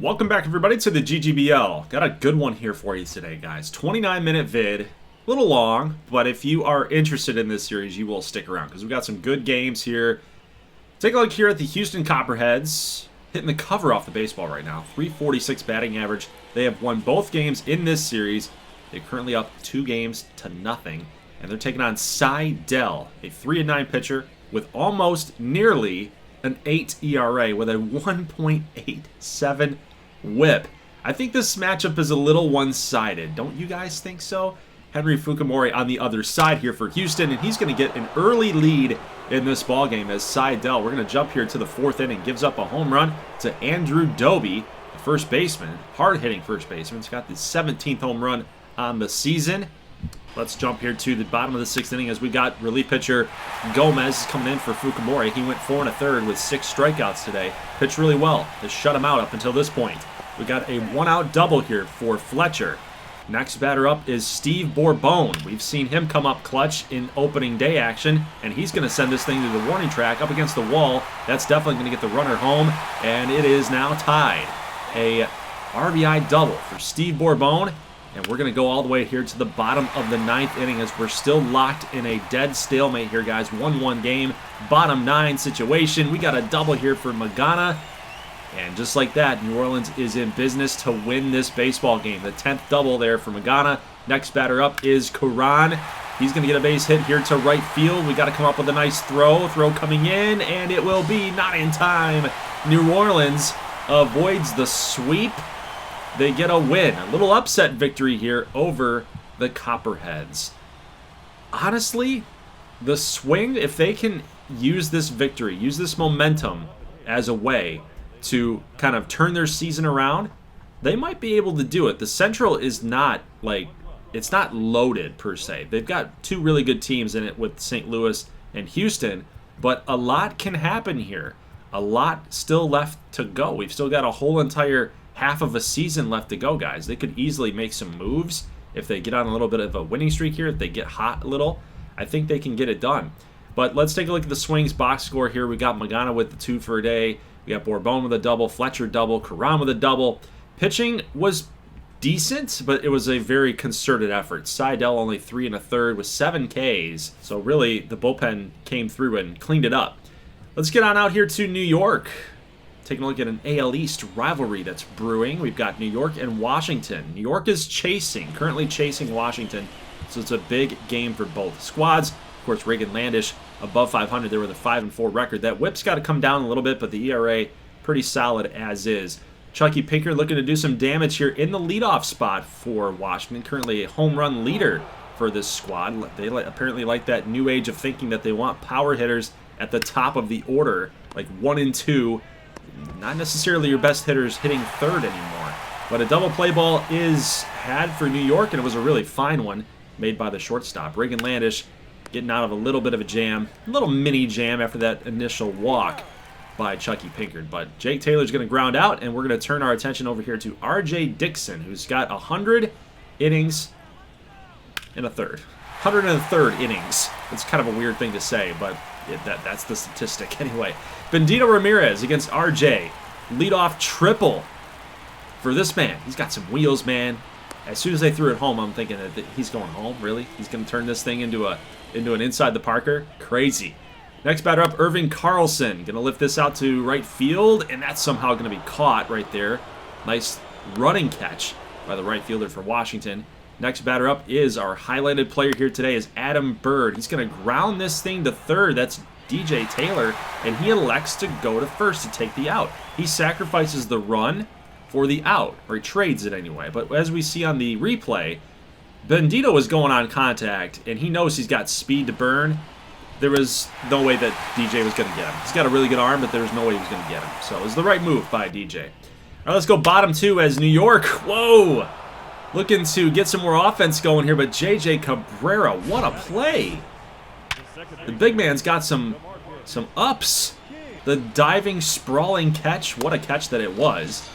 Welcome back, everybody, to the GGBL. Got a good one here for you today, guys. 29-minute vid. A little long, but if you are interested in this series, you will stick around because we've got some good games here. Take a look here at the Houston Copperheads. Hitting the cover off the baseball right now. 346 batting average. They have won both games in this series. They're currently up 2-0. And they're taking on Seidel, a 3-9 pitcher with almost nearly an 8 ERA with a 1.87 whip. I think this matchup is a little one-sided. Don't you guys think so? Henry Fukumori on the other side here for Houston, and he's going to get an early lead in this ballgame as Seidel, we're going to jump here to the 4th inning, gives up a home run to Andrew Doby, the first baseman, hard-hitting first baseman. He's got the 17th home run on the season. Let's jump here to the bottom of the 6th inning as we got relief pitcher Gomez coming in for Fukumori. He went 4 1/3 with 6 strikeouts today. Pitched really well. Has shut him out up until this point. We got a 1-out double here for Fletcher. Next batter up is Steve Bourbon. We've seen him come up clutch in opening day action, and he's going to send this thing to the warning track up against the wall. That's definitely going to get the runner home, and it is now tied. A RBI double for Steve Bourbon. And we're going to go all the way here to the bottom of the 9th inning as we're still locked in a dead stalemate here, guys. 1-1 game, bottom 9 situation. We got a double here for Magana. And just like that, New Orleans is in business to win this baseball game. The 10th double there for Magana. Next batter up is Karan. He's going to get a base hit here to right field. We got to come up with a nice throw. Throw coming in, and it will be not in time. New Orleans avoids the sweep. They get a win. A little upset victory here over the Copperheads. Honestly, the Swing, if they can use this victory, use this momentum as a way to kind of turn their season around, they might be able to do it. The Central is not, it's not loaded per se. They've got 2 really good teams in it with St. Louis and Houston, but a lot can happen here. A lot still left to go. We've still got a whole entire half of a season left to go, guys. They could easily make some moves if they get on a little bit of a winning streak here. If they get hot a little, I think they can get it done. But let's take a look at the Swings box score here. We got Magana with the 2 for a day. We got Bourbon with a double, Fletcher double, Karan with a double. Pitching was decent, but it was a very concerted effort. Seidel only 3 1/3 with 7 Ks. So really, the bullpen came through and cleaned it up. Let's get on out here to New York. Taking a look at an AL East rivalry that's brewing. We've got New York and Washington. New York is currently chasing Washington, so it's a big game for both squads. Of course, Reagan Landish above 500 there with a 5-4 record. That whip's got to come down a little bit, but the ERA pretty solid as is. Chucky Pinker looking to do some damage here in the leadoff spot for Washington. Currently a home run leader for this squad. They apparently like that new age of thinking that they want power hitters at the top of the order, like 1 and 2. Not necessarily your best hitters hitting 3rd anymore. But a double play ball is had for New York, and it was a really fine one made by the shortstop. Reagan Landish getting out of a little bit of a jam, a little mini jam after that initial walk by Chucky Pinkard. But Jake Taylor's going to ground out, and we're going to turn our attention over here to R.J. Dixon, who's got 100 innings and a third. 103rd innings. It's kind of a weird thing to say, but that's the statistic anyway. Bendito Ramriez against RJ. Leadoff triple for this man. He's got some wheels, man. As soon as they threw it home, I'm thinking that he's going home. Really? He's going to turn this thing into an inside the Parker? Crazy. Next batter up, Irving Carlson. Going to lift this out to right field, and that's somehow going to be caught right there. Nice running catch by the right fielder for Washington. Next batter up is our highlighted player here today is Adam Bird. He's going to ground this thing to 3rd. That's DJ Taylor, and he elects to go to 1st to take the out. He sacrifices the run for the out, or he trades it anyway. But as we see on the replay, Bendito was going on contact, and he knows he's got speed to burn. There was no way that DJ was going to get him. He's got a really good arm, but there was no way he was going to get him. So it was the right move by DJ. All right, let's go bottom 2 as New York. Whoa! Looking to get some more offense going here, but J.J. Cabrera, what a play! The big man's got some ups. The diving, sprawling catch, what a catch that it was.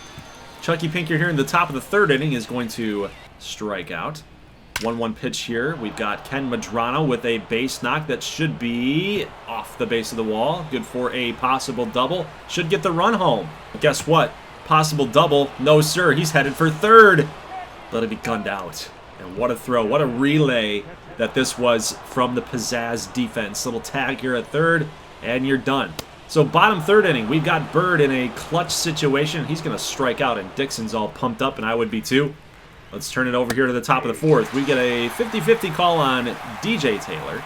Chucky Pinker here in the top of the 3rd inning is going to strike out. 1-1 pitch here. We've got Ken Madrano with a base knock that should be off the base of the wall. Good for a possible double. Should get the run home. But guess what? Possible double. No, sir. He's headed for third. Let it be gunned out. And what a throw. What a relay that this was from the Pizzazz defense. Little tag here at third, and you're done. So bottom third inning, we've got Bird in a clutch situation. He's going to strike out, and Dixon's all pumped up, and I would be too. Let's turn it over here to the top of the fourth. We get a 50-50 call on DJ Taylor.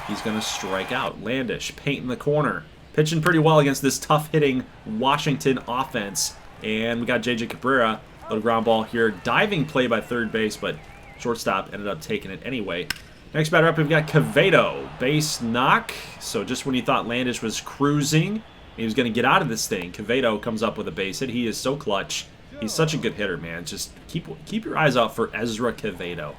He's going to strike out. Landish painting the corner. Pitching pretty well against this tough-hitting Washington offense. And we got JJ Cabrera. Little ground ball here. Diving play by third base, but shortstop ended up taking it anyway. Next batter up, we've got Quevedo. Base knock. So just when you thought Landish was cruising, he was going to get out of this thing, Quevedo comes up with a base hit. He is so clutch. He's such a good hitter, man. Just keep your eyes out for Ezra Quevedo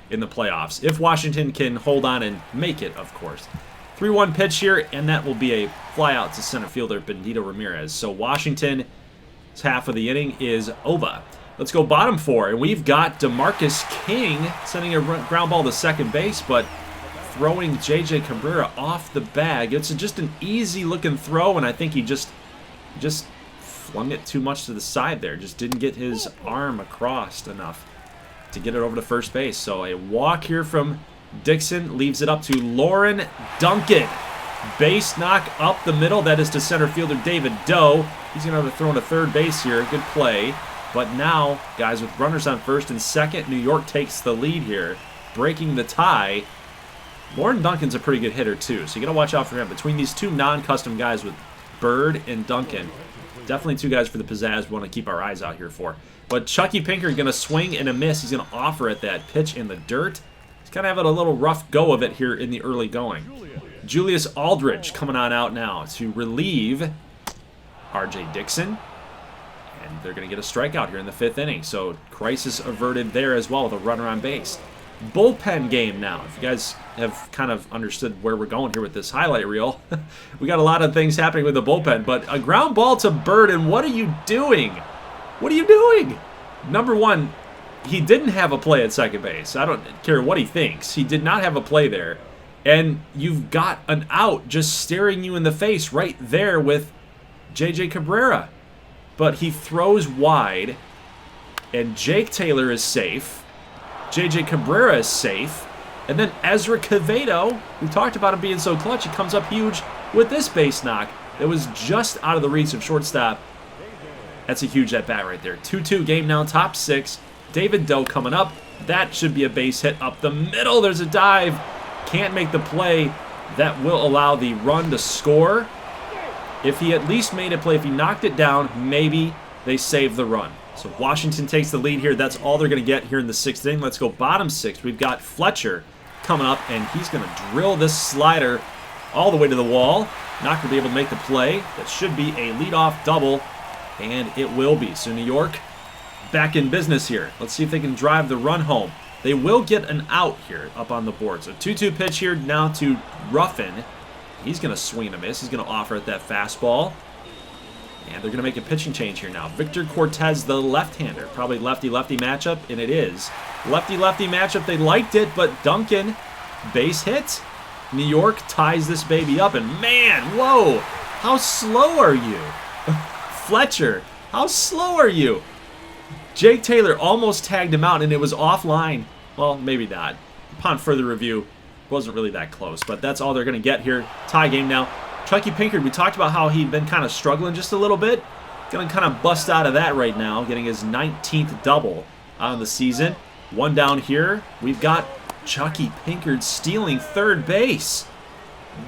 in the playoffs. If Washington can hold on and make it, of course. 3-1 pitch here, and that will be a fly out to center fielder Bendito Ramriez. So Washington's half of the inning is over. Let's go bottom four, and we've got DeMarcus King sending a ground ball to second base, but throwing JJ Cabrera off the bag. It's just an easy-looking throw, and I think he just flung it too much to the side there. Just didn't get his arm across enough to get it over to first base. So a walk here from Dixon leaves it up to Lauren Duncan. Base knock up the middle. That is to center fielder David Doe. He's going to have to throw into third base here. Good play. But now, guys, with runners on first and second, New York takes the lead here, breaking the tie. Lauren Duncan's a pretty good hitter, too, so you got to watch out for him. Between these two non-custom guys with Bird and Duncan, definitely two guys for the pizzazz we want to keep our eyes out here for. But Chucky Pinkard going to swing and a miss. He's going to offer at that pitch in the dirt. He's kind of having a little rough go of it here in the early going. Julius Aldridge coming on out now to relieve R.J. Dixon. And they're going to get a strikeout here in the fifth inning. So crisis averted there as well with a runner on base. Bullpen game now. If you guys have kind of understood where we're going here with this highlight reel, we got a lot of things happening with the bullpen. But a ground ball to Bird, and what are you doing? What are you doing? Number one, he didn't have a play at second base. I don't care what he thinks. He did not have a play there. And you've got an out just staring you in the face right there with JJ Cabrera. But he throws wide, and Jake Taylor is safe. JJ Cabrera is safe. And then Ezra Quevedo, we talked about him being so clutch, he comes up huge with this base knock. It was just out of the reach of shortstop. That's a huge at-bat right there. 2-2 game now, top six. David Doe coming up. That should be a base hit up the middle. There's a dive. Can't make the play. That will allow the run to score. If he at least made a play, if he knocked it down, maybe they save the run. So Washington takes the lead here. That's all they're going to get here in the sixth inning. Let's go bottom six. We've got Fletcher coming up, and he's going to drill this slider all the way to the wall. Not going to be able to make the play. That should be a leadoff double, and it will be. So New York back in business here. Let's see if they can drive the run home. They will get an out here up on the board. So 2-2 pitch here now to Ruffin. He's going to swing and a miss. He's going to offer at that fastball. And they're going to make a pitching change here now. Victor Cortez, the left-hander. Probably lefty-lefty matchup, and it is. Lefty-lefty matchup. They liked it, but Duncan, base hit. New York ties this baby up, and man, whoa, how slow are you? Fletcher, how slow are you? Jake Taylor almost tagged him out, and it was offline. Well, maybe not. Upon further review, wasn't really that close, but that's all they're going to get here. Tie game now. Chucky Pinkard, we talked about how he'd been kind of struggling just a little bit. Going to kind of bust out of that right now, getting his 19th double on the season. One down here. We've got Chucky Pinkard stealing third base.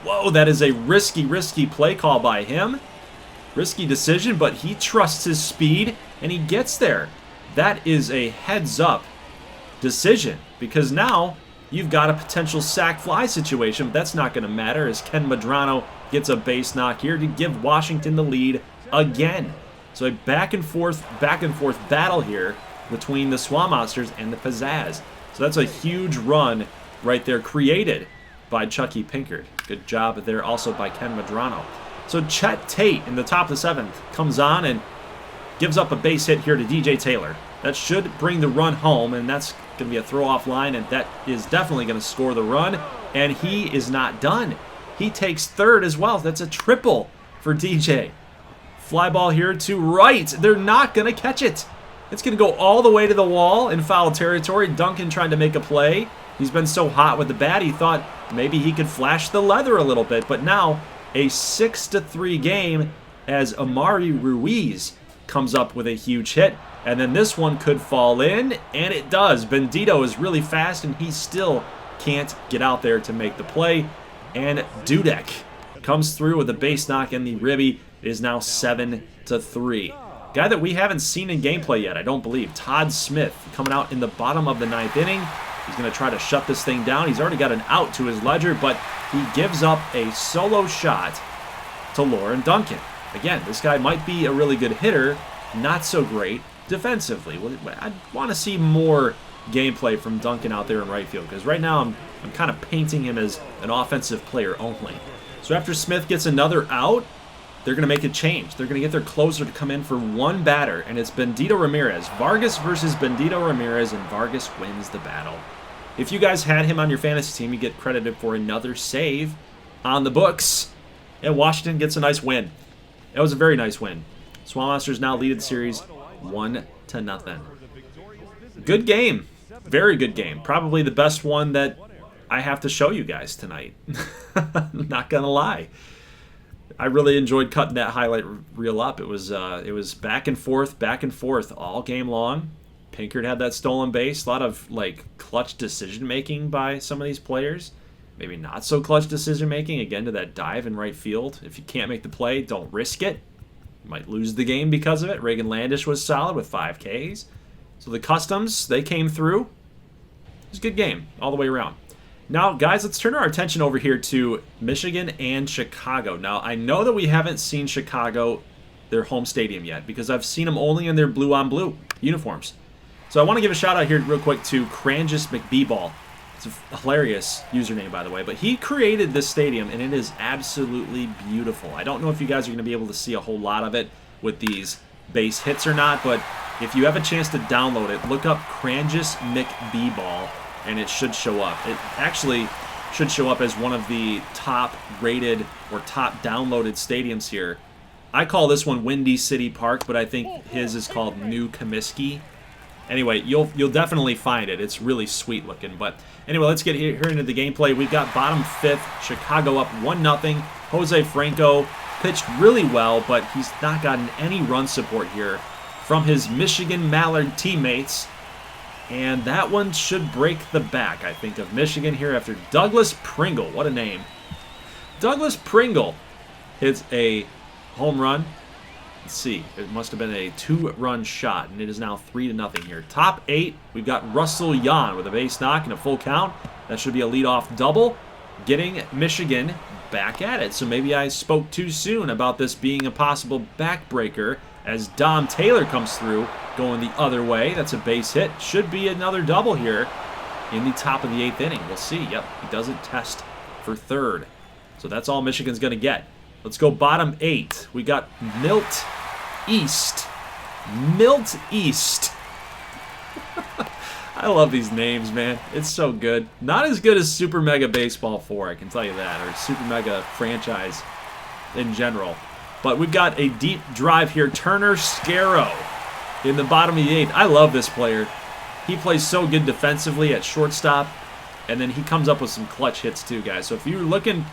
Whoa, that is a risky play call by him. Risky decision, but he trusts his speed, and he gets there. That is a heads-up decision, because now you've got a potential sac fly situation, but that's not going to matter as Ken Medrano gets a base knock here to give Washington the lead again. So a back and forth battle here between the Swamp Monsters and the Pizzazz. So that's a huge run right there created by Chucky Pinkard. Good job there also by Ken Medrano. So Chet Tate in the top of the seventh comes on and gives up a base hit here to DJ Taylor. That should bring the run home, and that's going to be a throw-off line, and that is definitely going to score the run. And he is not done. He takes third as well. That's a triple for DJ. Fly ball here to right. They're not going to catch it. It's going to go all the way to the wall in foul territory. Duncan trying to make a play. He's been so hot with the bat, he thought maybe he could flash the leather a little bit. But now a 6-3 game as Amari Ruiz comes up with a huge hit. And then this one could fall in, and it does. Bendito is really fast, and he still can't get out there to make the play. And Dudek comes through with a base knock in the ribby. It is now 7-3. Guy that we haven't seen in gameplay yet, I don't believe. Todd Smith coming out in the bottom of the 9th inning. He's going to try to shut this thing down. He's already got an out to his ledger, but he gives up a solo shot to Lauren Duncan. Again, this guy might be a really good hitter, not so great defensively. I want to see more gameplay from Duncan out there in right field, because right now I'm kind of painting him as an offensive player only. So after Smith gets another out, they're going to make a change. They're going to get their closer to come in for one batter, and it's Bendito Ramriez. Vargas versus Bendito Ramriez, and Vargas wins the battle. If you guys had him on your fantasy team, you get credited for another save on the books. And Washington gets a nice win. That was a very nice win. Swamp Monsters now lead the series 1-0. Good game. Very good game. Probably the best one that I have to show you guys tonight. Not going to lie. I really enjoyed cutting that highlight reel up. It was back and forth all game long. Pinkard had that stolen base. A lot of clutch decision making by some of these players. Maybe not so clutch decision making. Again, to that dive in right field. If you can't make the play, don't risk it. You might lose the game because of it. Reagan Landish was solid with 5 Ks. So the Customs, they came through. It was a good game all the way around. Now, guys, let's turn our attention over here to Michigan and Chicago. Now, I know that we haven't seen Chicago, their home stadium yet, because I've seen them only in their blue-on-blue uniforms. So I want to give a shout-out here real quick to Crangus McBeeball. It's a hilarious username, by the way, but he created this stadium, and it is absolutely beautiful. I don't know if you guys are going to be able to see a whole lot of it with these base hits or not, but if you have a chance to download it, look up Crangus McBeeball, and it should show up. It actually should show up as one of the top rated or top downloaded stadiums here. I call this one Windy City Park, but I think his is called New Comiskey. Anyway, you'll definitely find it. It's really sweet looking. But anyway, let's get here into the gameplay. We've got bottom 5th, Chicago up 1-0. Jose Franco pitched really well, but he's not gotten any run support here from his Michigan Mallard teammates. And that one should break the back, I think, of Michigan here after Douglas Pringle. What a name. Douglas Pringle hits a home run. Let's see. It must have been a 2-run shot, and it is now 3-0 here. Top 8, we've got Russell Yan with a base knock and a full count. That should be a leadoff double, getting Michigan back at it. So maybe I spoke too soon about this being a possible backbreaker as Dom Taylor comes through, going the other way. That's a base hit. Should be another double here in the top of the 8th inning. We'll see. Yep, he doesn't test for 3rd. So that's all Michigan's going to get. Let's go bottom 8. We got Milt East. Milt East. I love these names, man. It's so good. Not as good as Super Mega Baseball 4, I can tell you that, or Super Mega franchise in general. But we've got a deep drive here. Turner Scarrow in the bottom of the 8th. I love this player. He plays so good defensively at shortstop, and then he comes up with some clutch hits too, guys. So if you're looking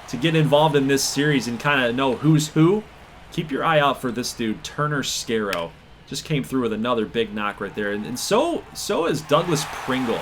to get involved in this series and kind of know who's who, keep your eye out for this dude, Turner Scarrow. Just came through with another big knock right there. And so is Douglas Pringle.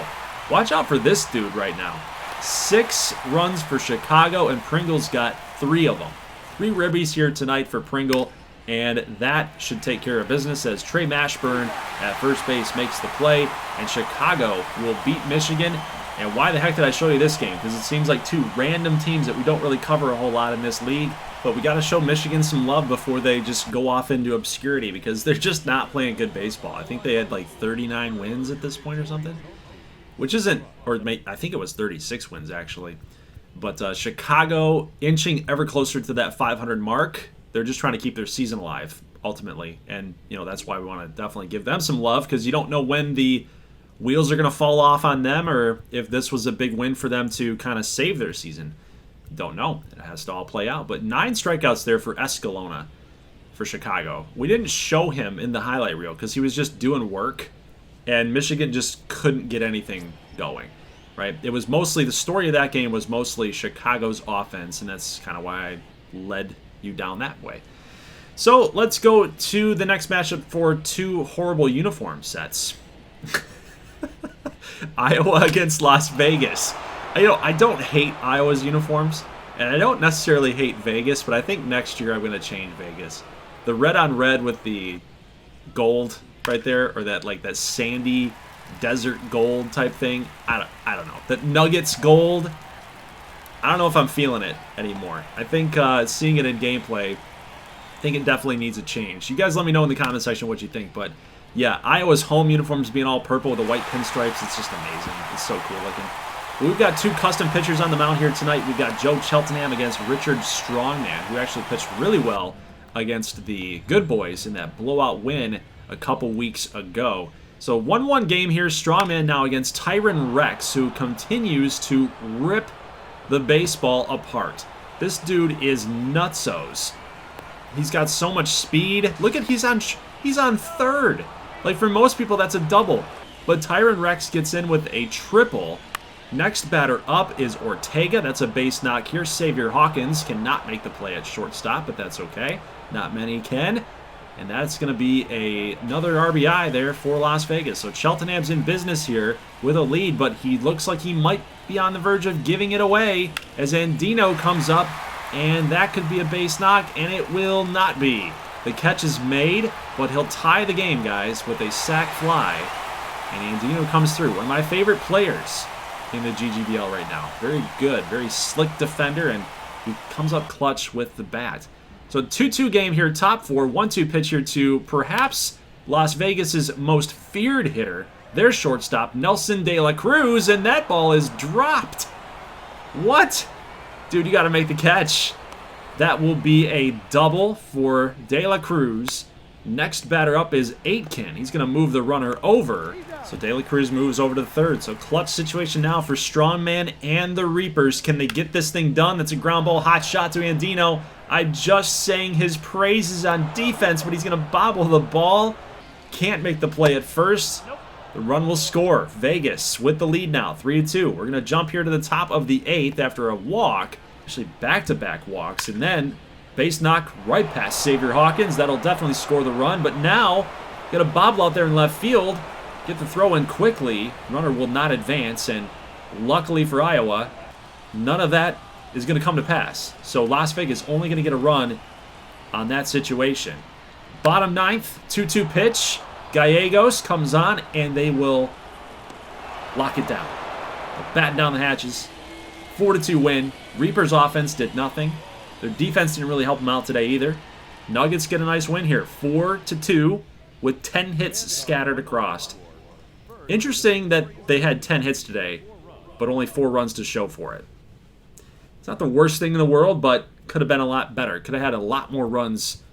Watch out for this dude right now. 6 runs for Chicago, and Pringle's got 3 of them. 3 ribbies here tonight for Pringle, and that should take care of business as Trey Mashburn at first base makes the play, and Chicago will beat Michigan. And why the heck did I show you this game? Because it seems like 2 random teams that we don't really cover a whole lot in this league, but we got to show Michigan some love before they just go off into obscurity, because they're just not playing good baseball. I think they had like 39 wins at this point or something, which isn't, or I think it was 36 wins actually. But Chicago inching ever closer to that 500 mark. They're just trying to keep their season alive, ultimately. And, that's why we want to definitely give them some love, because you don't know when the wheels are going to fall off on them, or if this was a big win for them to kind of save their season. Don't know. It has to all play out. But 9 strikeouts there for Escalona. for Chicago. We didn't show him in the highlight reel because he was just doing work, and Michigan just couldn't get anything going, right? It was mostly, the story of that game was mostly Chicago's offense, and that's kind of why I led you down that way. So let's go to the next matchup for two horrible uniform sets. Iowa against Las Vegas. I don't hate Iowa's uniforms, and I don't necessarily hate Vegas, but I think next year I'm going to change Vegas. The red on red with the gold right there, or that sandy desert gold type thing. I don't know. That Nuggets gold, I don't know if I'm feeling it anymore. I think seeing it in gameplay, I think it definitely needs a change. You guys let me know in the comment section what you think, but yeah, Iowa's home uniforms being all purple with the white pinstripes, it's just amazing. It's so cool looking. We've got two custom pitchers on the mound here tonight. We've got Joe Cheltenham against Richard Strongman, who actually pitched really well against the Good Boys in that blowout win a couple weeks ago. So 1-1 game here. Strongman now against Tyron Rex, who continues to rip the baseball apart. This dude is nutsos. He's got so much speed. Look at, he's on third. Like, for most people, that's a double. But Tyron Rex gets in with a triple. Next batter up is Ortega. That's a base knock here. Xavier Hawkins cannot make the play at shortstop, but that's okay. Not many can. And that's going to be another RBI there for Las Vegas. So Cheltenham's in business here with a lead, but he looks like he might be on the verge of giving it away as Andino comes up, and that could be a base knock, and it will not be. The catch is made, but he'll tie the game, guys, with a sac fly. And Andino comes through. One of my favorite players in the GGBL right now. Very good, very slick defender, and he comes up clutch with the bat. So 2-2 game here, top four, 1-2 pitch here to perhaps Las Vegas's most feared hitter, their shortstop, Nelson De La Cruz, and that ball is dropped. What? Dude, you got to make the catch. That will be a double for De La Cruz. Next batter up is Aitken. He's going to move the runner over. So De La Cruz moves over to the third. So clutch situation now for Strongman and the Reapers. Can they get this thing done? That's a ground ball, hot shot to Andino. I just sang his praises on defense, but he's going to bobble the ball. Can't make the play at first. The run will score. Vegas with the lead now, 3-2. We're going to jump here to the top of the eighth after a walk. Actually, back-to-back walks, and then base knock right past Xavier Hawkins. That'll definitely score the run, but now got a bobble out there in left field. Get the throw in quickly. Runner will not advance, and luckily for Iowa, none of that is going to come to pass. So Las Vegas only going to get a run on that situation. Bottom ninth, 2-2 pitch. Gallegos comes on, and they will lock it down. They'll batten down the hatches. 4-2 win. Reapers offense did nothing. Their defense didn't really help them out today either. Nuggets get a nice win here. 4-2 with 10 hits scattered across. Interesting that they had 10 hits today, but only 4 runs to show for it. It's not the worst thing in the world, but could have been a lot better. Could have had a lot more runs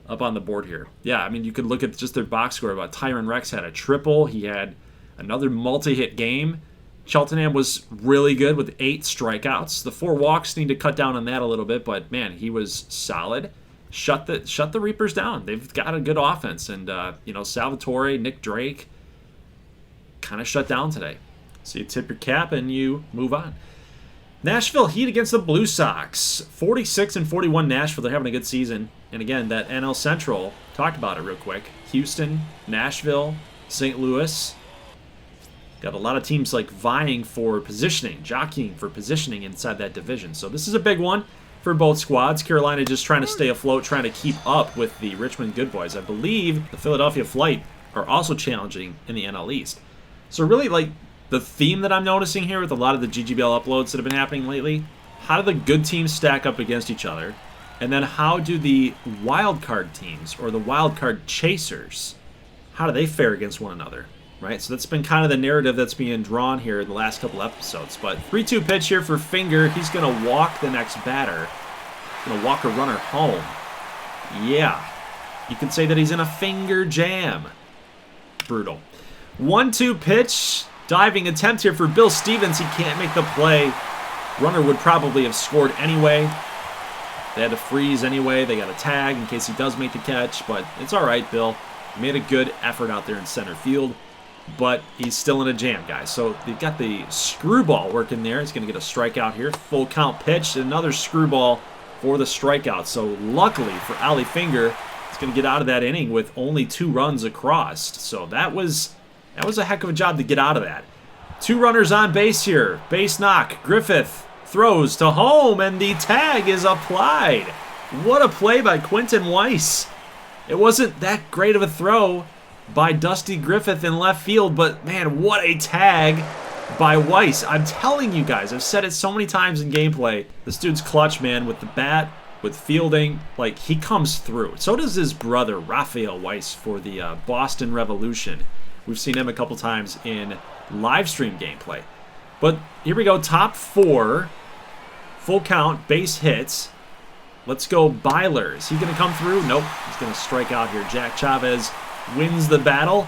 up on the board here. Yeah, I mean, you could look at just their box score. About Tyron Rex had a triple. He had another multi-hit game. Cheltenham was really good with 8 strikeouts. The 4 walks need to cut down on that a little bit, but man, he was solid. Shut the Reapers down. They've got a good offense, and Salvatore, Nick Drake, kind of shut down today. So you tip your cap and you move on. Nashville Heat against the Blue Sox. 46-41 Nashville. They're having a good season. And again, that NL Central, talked about it real quick. Houston, Nashville, St. Louis. Got a lot of teams like vying for positioning, jockeying for positioning inside that division. So this is a big one for both squads. Carolina just trying to stay afloat, trying to keep up with the Richmond Good Boys. I believe the Philadelphia Flight are also challenging in the NL East. So really, like, the theme that I'm noticing here with a lot of the GGBL uploads that have been happening lately, how do the good teams stack up against each other? And then how do the wild card teams or the wild card chasers, how do they fare against one another? Right, so that's been kind of the narrative that's being drawn here in the last couple episodes. But 3-2 pitch here for Finger. He's going to walk the next batter. Going to walk a runner home. Yeah, you can say that he's in a finger jam. Brutal. 1-2 pitch. Diving attempt here for Bill Stevens. He can't make the play. Runner would probably have scored anyway. They had to freeze anyway. They got a tag in case he does make the catch, but it's all right, Bill. He made a good effort out there in center field, but he's still in a jam, guys. So they've got the screwball working there. He's going to get a strikeout here. Full count pitch, another screwball for the strikeout. So luckily for Ali Finger, he's going to get out of that inning with only 2 runs across. So that was a heck of a job to get out of that. 2 runners on base here. Base knock. Griffith throws to home, and the tag is applied. What a play by Quentin Weiss. It wasn't that great of a throw by Dusty Griffith in left field, but man, what a tag by Weiss. I'm telling you guys, I've said it so many times in gameplay. This dude's clutch, man, with the bat, with fielding. Like, he comes through. So does his brother, Rafael Weiss, for the Boston Revolution. We've seen him a couple times in live stream gameplay. But here we go, top 4. Full count, base hits. Let's go Byler. Is he going to come through? Nope. He's going to strike out here. Jack Chavez wins the battle.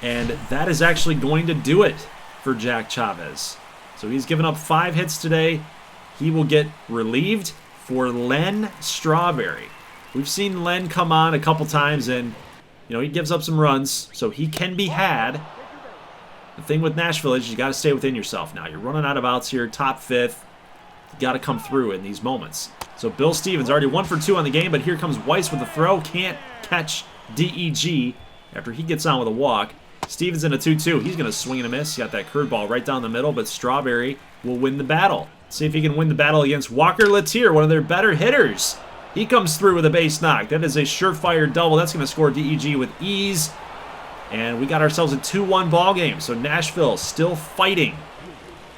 And that is actually going to do it for Jack Chavez. So he's given up 5 hits today. He will get relieved for Len Strawberry. We've seen Len come on a couple times, and he gives up some runs, so he can be had. The thing with Nashville is you got to stay within yourself now. You're running out of outs here, top 5th. You got to come through in these moments. So Bill Stevens already 1 for 2 on the game, but here comes Weiss with a throw. Can't catch DEG after he gets on with a walk. Stevens in a 2-2. He's going to swing and a miss. He got that curveball right down the middle, but Strawberry will win the battle. See if he can win the battle against Walker Latier, one of their better hitters. He comes through with a base knock. That is a surefire double. That's going to score DEG with ease. And we got ourselves a 2-1 ball game. So Nashville still fighting.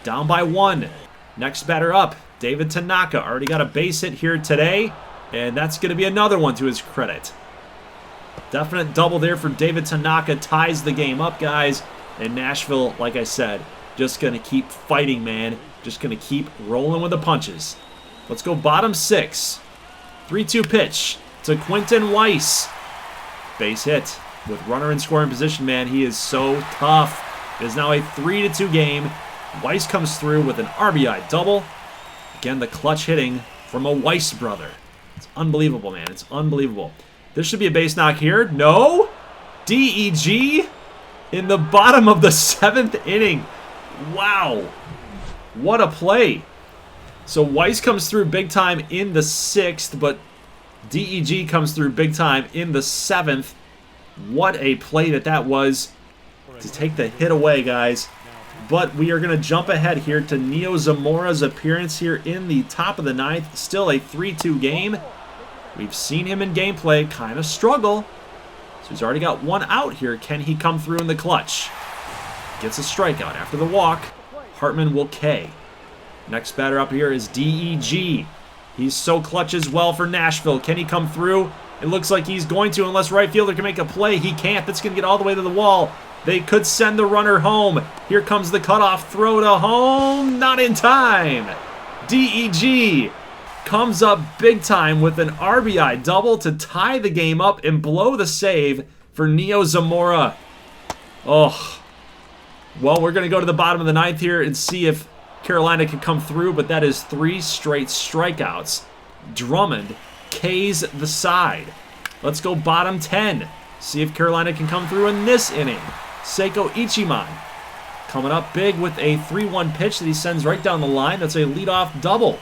Down by 1. Next batter up, David Tanaka. Already got a base hit here today. And that's going to be another one to his credit. Definite double there for David Tanaka. Ties the game up, guys. And Nashville, like I said, just going to keep fighting, man. Just going to keep rolling with the punches. Let's go bottom 6. 3-2 pitch to Quentin Weiss. Base hit with runner in scoring position, man. He is so tough. It is now a 3-2 game. Weiss comes through with an RBI double. Again, the clutch hitting from a Weiss brother. It's unbelievable, man. It's unbelievable. There should be a base knock here. No. DEG in the bottom of the 7th inning. Wow. What a play. So Weiss comes through big time in the 6th, but DEG comes through big time in the 7th. What a play that was to take the hit away, guys. But we are going to jump ahead here to Neo Zamora's appearance here in the top of the 9th. Still a 3-2 game. We've seen him in gameplay kind of struggle. So he's already got 1 out here. Can he come through in the clutch? Gets a strikeout after the walk. Hartman will K. Next batter up here is DEG. He's so clutch as well for Nashville. Can he come through? It looks like he's going to, unless right fielder can make a play. He can't. That's going to get all the way to the wall. They could send the runner home. Here comes the cutoff throw to home. Not in time. DEG comes up big time with an RBI double to tie the game up and blow the save for Neo Zamora. Oh. Well, we're going to go to the bottom of the 9th here and see if Carolina can come through, but that is 3 straight strikeouts. Drummond K's the side. Let's go bottom 10. See if Carolina can come through in this inning. Seiko Ichiman coming up big with a 3-1 pitch that he sends right down the line. That's a leadoff double.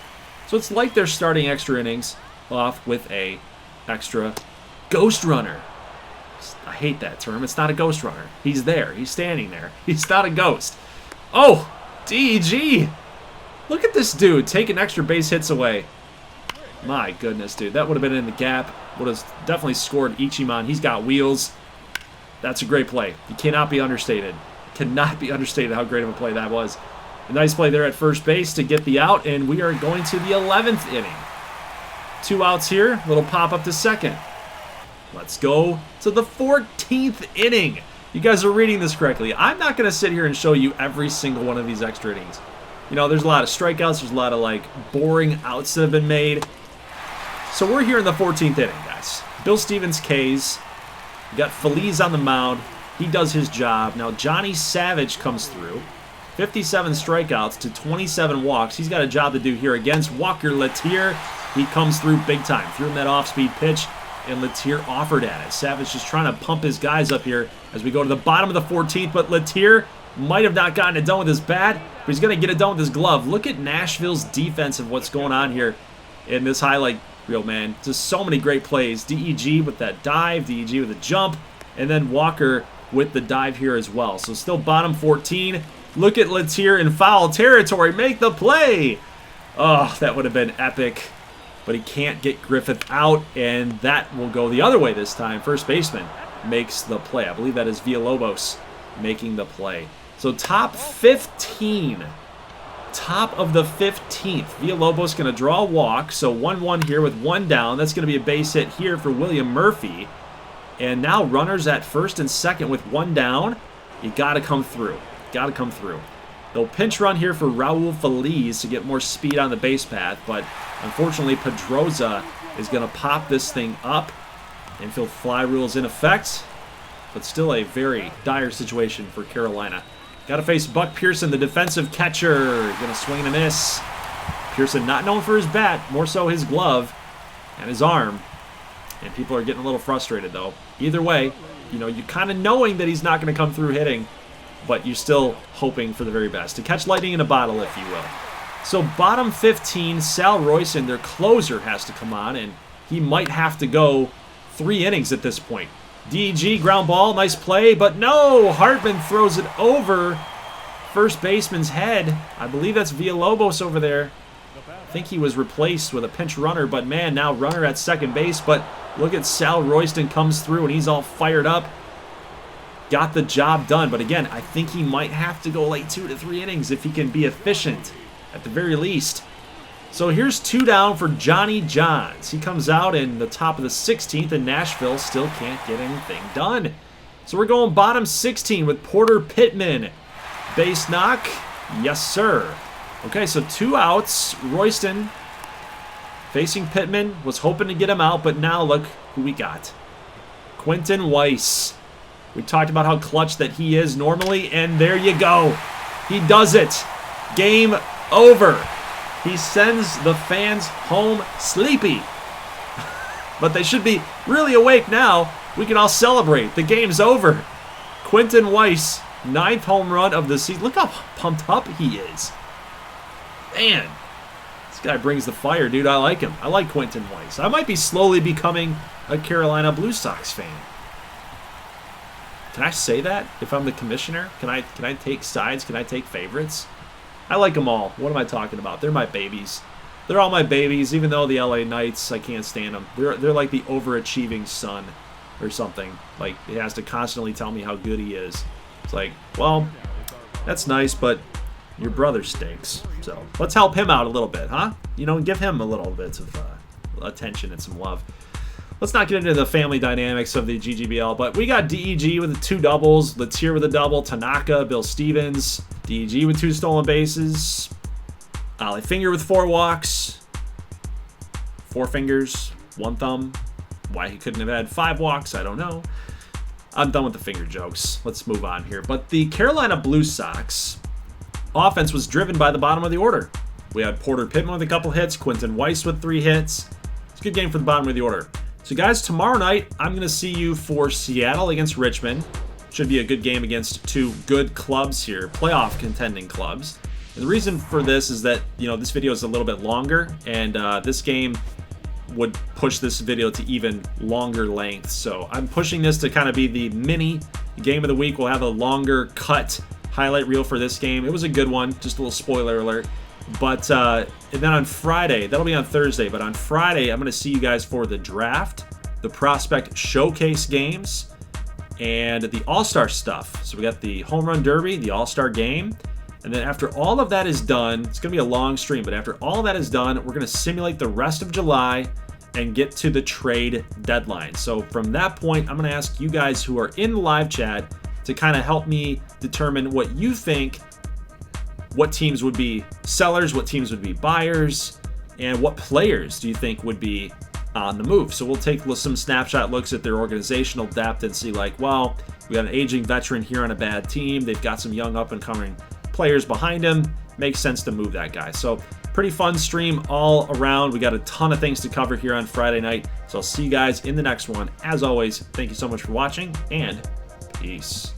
So it's like they're starting extra innings off with a extra ghost runner. I hate that term. It's not a ghost runner. He's there. He's standing there. He's not a ghost. Oh, DEG. Look at this dude taking extra base hits away. My goodness, dude. That would have been in the gap. Would have definitely scored Ichiman. He's got wheels. That's a great play. You cannot be understated. Cannot be understated how great of a play that was. A nice play there at first base to get the out, and we are going to the 11th inning. 2 outs here. Little pop up to second. Let's go to the 14th inning. You guys are reading this correctly. I'm not going to sit here and show you every single one of these extra innings. You know, there's a lot of strikeouts. There's a lot of, boring outs that have been made. So we're here in the 14th inning, guys. Bill Stevens K's. You got Feliz on the mound. He does his job. Now Johnny Savage comes through. 57 strikeouts to 27 walks. He's got a job to do here against Walker Latier. He comes through big time. Threw him that off-speed pitch, and Letier offered at it. Savage just trying to pump his guys up here as we go to the bottom of the 14th, but Letier might have not gotten it done with his bat, but he's going to get it done with his glove. Look at Nashville's defense and what's going on here in this highlight reel, man. Just so many great plays. DEG with that dive, DEG with a jump, and then Walker with the dive here as well. So still bottom 14. Look at Letier in foul territory. Make the play. Oh, that would have been epic. But he can't get Griffith out, and that will go the other way this time. First baseman makes the play. I believe that is Villalobos making the play. So top 15. Top of the 15th. Villalobos going to draw a walk. So 1-1 here with one down. That's going to be a base hit here for William Murphy. And now runners at first and second with one down. You got to come through. Got to come through. They'll pinch run here for Raul Feliz to get more speed on the base path, but unfortunately Pedroza is going to pop this thing up. Infield fly rule is in effect, but still a very dire situation for Carolina. Got to face Buck Pearson, the defensive catcher. Going to swing and a miss. Pearson not known for his bat, more so his glove and his arm. And people are getting a little frustrated, though. Either way, you know, you're kind of knowing that he's not going to come through hitting, but you're still hoping for the very best. To catch lightning in a bottle, if you will. So bottom 15, Sal Royson, their closer, has to come on, and he might have to go 3 innings at this point. DEG, ground ball, nice play, but no! Hartman throws it over first baseman's head. I believe that's Villalobos over there. I think he was replaced with a pinch runner, but man, now runner at second base. But look at Sal Royston comes through, and he's all fired up. Got the job done, but again, I think he might have to go like 2 to 3 innings if he can be efficient, at the very least. So here's 2 down for Johnny Johns. He comes out in the top of the 16th, and Nashville still can't get anything done. So we're going bottom 16 with Porter Pittman. Base knock, yes sir. Okay, so 2 outs. Royston facing Pittman, was hoping to get him out, but now look who we got. Quentin Weiss. We talked about how clutch that he is normally, and there you go. He does it. Game over. He sends the fans home sleepy. But they should be really awake now. We can all celebrate. The game's over. Quentin Weiss, 9th home run of the season. Look how pumped up he is. Man, this guy brings the fire, dude. I like him. I like Quentin Weiss. I might be slowly becoming a Carolina Blue Sox fan. Can I say that if I'm the commissioner? Can I take sides? Can I take favorites? I like them all. What am I talking about? They're my babies. They're all my babies, even though the LA Knights, I can't stand them. They're like the overachieving son or something. Like, he has to constantly tell me how good he is. It's like, well, that's nice, but your brother stinks. So let's help him out a little bit, huh? You know, give him a little bit of attention and some love. Let's not get into the family dynamics of the GGBL, but we got DEG with 2 doubles, Letier with a double, Tanaka, Bill Stevens, DEG with 2 stolen bases, Ollie Finger with 4 walks, 4 fingers, 1 thumb. Why he couldn't have had 5 walks, I don't know. I'm done with the finger jokes. Let's move on here. But the Carolina Blue Sox offense was driven by the bottom of the order. We had Porter Pittman with a couple hits, Quentin Weiss with 3 hits. It's a good game for the bottom of the order. So guys, tomorrow night, I'm going to see you for Seattle against Richmond. Should be a good game against 2 good clubs here, playoff contending clubs. And the reason for this is that, you know, this video is a little bit longer, and this game would push this video to even longer length. So I'm pushing this to kind of be the mini game of the week. We'll have a longer cut highlight reel for this game. It was a good one, just a little spoiler alert. But and then on Friday, that'll be on Thursday, but on Friday, I'm going to see you guys for the draft, the prospect showcase games, and the All-Star stuff. So we got the Home Run Derby, the All-Star game, and then after all of that is done, it's going to be a long stream, but after all that is done, we're going to simulate the rest of July and get to the trade deadline. So from that point, I'm going to ask you guys who are in the live chat to kind of help me determine what you think, what teams would be sellers, what teams would be buyers, and what players do you think would be on the move. So we'll take some snapshot looks at their organizational depth and see, like, well, we got an aging veteran here on a bad team. They've got some young up-and-coming players behind him. Makes sense to move that guy. So Pretty fun stream all around. We got a ton of things to cover here on Friday night. So I'll see you guys in the next one. As always, thank you so much for watching, and peace.